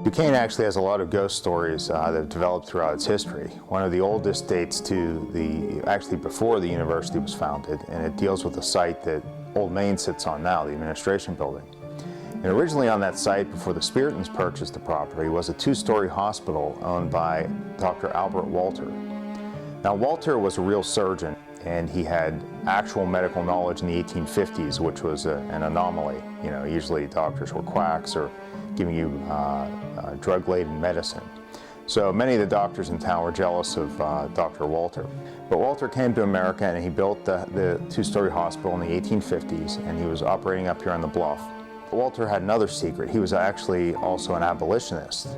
Duquesne actually has a lot of ghost stories that have developed throughout its history. One of the oldest dates to actually before the university was founded, and it deals with the site that Old Main sits on now, the administration building. And originally on that site, before the Spiritans purchased the property, was a two-story hospital owned by Dr. Albert Walter. Now Walter was a real surgeon, and he had actual medical knowledge in the 1850s, which was an anomaly. You know, usually doctors were quacks or giving you drug-laden medicine. So many of the doctors in town were jealous of Dr. Walter. But Walter came to America and he built the two-story hospital in the 1850s, and he was operating up here on the bluff. Walter had another secret. He was actually also an abolitionist.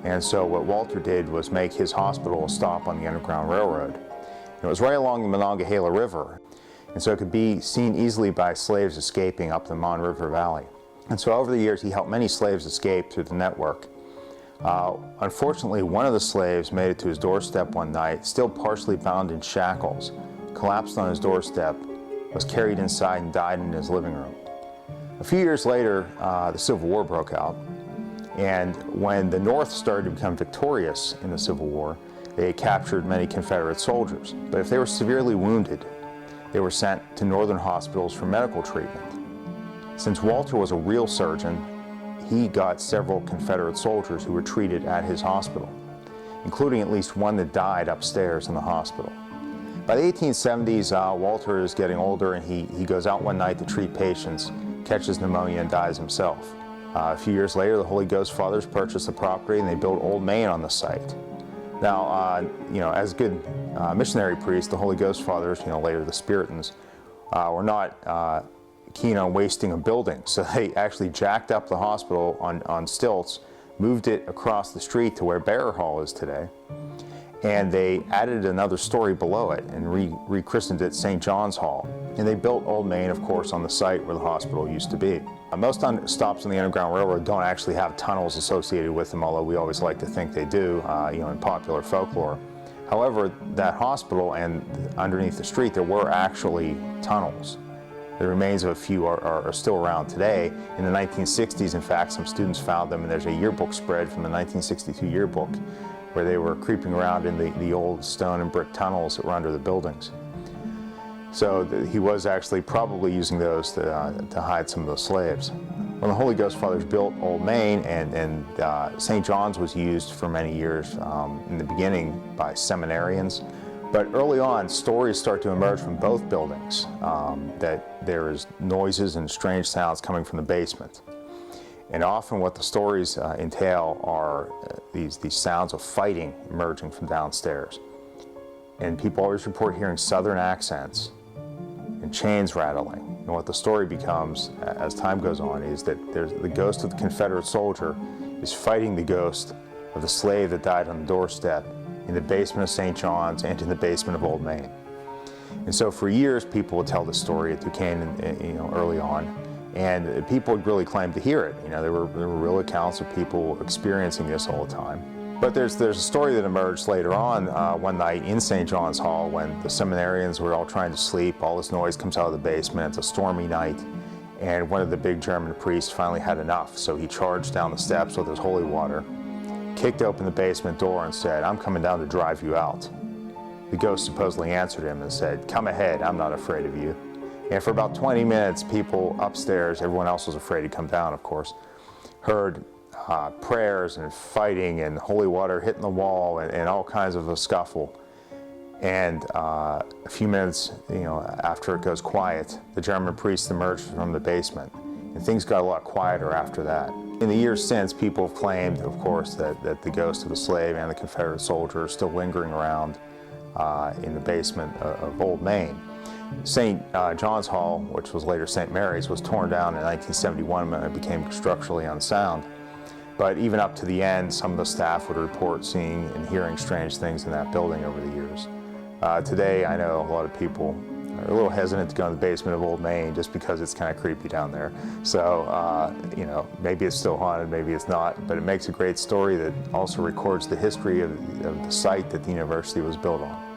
And so what Walter did was make his hospital a stop on the Underground Railroad. And it was right along the Monongahela River, and so it could be seen easily by slaves escaping up the Mon River Valley. And so over the years, he helped many slaves escape through the network. Unfortunately, one of the slaves made it to his doorstep one night, still partially bound in shackles, collapsed on his doorstep, was carried inside, and died in his living room. A few years later, the Civil War broke out, and when the North started to become victorious in the Civil War, they captured many Confederate soldiers. But if they were severely wounded, they were sent to northern hospitals for medical treatment. Since Walter was a real surgeon, he got several Confederate soldiers who were treated at his hospital, including at least one that died upstairs in the hospital. By the 1870s, Walter is getting older, and he goes out one night to treat patients, catches pneumonia, and dies himself. A few years later, the Holy Ghost Fathers purchased the property, and they built Old Main on the site. Now, you know, as good missionary priests, the Holy Ghost Fathers, you know, later the Spiritans, were not keen on wasting a building. So they actually jacked up the hospital on stilts, moved it across the street to where Bearer Hall is today, and they added another story below it and rechristened it St. John's Hall. And they built Old Main, of course, on the site where the hospital used to be. Most stops on the Underground Railroad don't actually have tunnels associated with them, although we always like to think they do, you know, in popular folklore. However, that hospital and underneath the street, there were actually tunnels. The remains of a few are still around today. In the 1960s, in fact, some students found them, and there's a yearbook spread from the 1962 yearbook where they were creeping around in the old stone and brick tunnels that were under the buildings. So he was actually probably using those to hide some of the slaves. When the Holy Ghost Fathers built Old Main, and St. John's was used for many years in the beginning by seminarians. But early on, stories start to emerge from both buildings that there is noises and strange sounds coming from the basement. And often what the stories entail are these sounds of fighting emerging from downstairs. And people always report hearing southern accents and chains rattling. And what the story becomes as time goes on is that the ghost of the Confederate soldier is fighting the ghost of the slave that died on the doorstep in the basement of St. John's and in the basement of Old Main. And so for years, people would tell this story at Duquesne, you know, early on, and people would really claim to hear it. You know, there were real accounts of people experiencing this all the time. But there's a story that emerged later on one night in St. John's Hall when the seminarians were all trying to sleep. All this noise comes out of the basement. It's a stormy night, and one of the big German priests finally had enough. So he charged down the steps with his holy water, kicked open the basement door, and said, "I'm coming down to drive you out." The ghost supposedly answered him and said, "Come ahead, I'm not afraid of you." And for about 20 minutes, people upstairs, everyone else was afraid to come down, of course, heard prayers and fighting and holy water hitting the wall and all kinds of a scuffle. And a few minutes, you know, after it goes quiet, the German priest emerged from the basement, and things got a lot quieter after that. In the years since, people have claimed, of course, that the ghost of the slave and the Confederate soldier are still lingering around in the basement of Old Main. St. John's Hall, which was later St. Mary's, was torn down in 1971 when it became structurally unsound. But even up to the end, some of the staff would report seeing and hearing strange things in that building over the years. Today, I know a lot of people are a little hesitant to go in the basement of Old Main just because it's kind of creepy down there. So, you know, maybe it's still haunted, maybe it's not, but it makes a great story that also records the history of the site that the university was built on.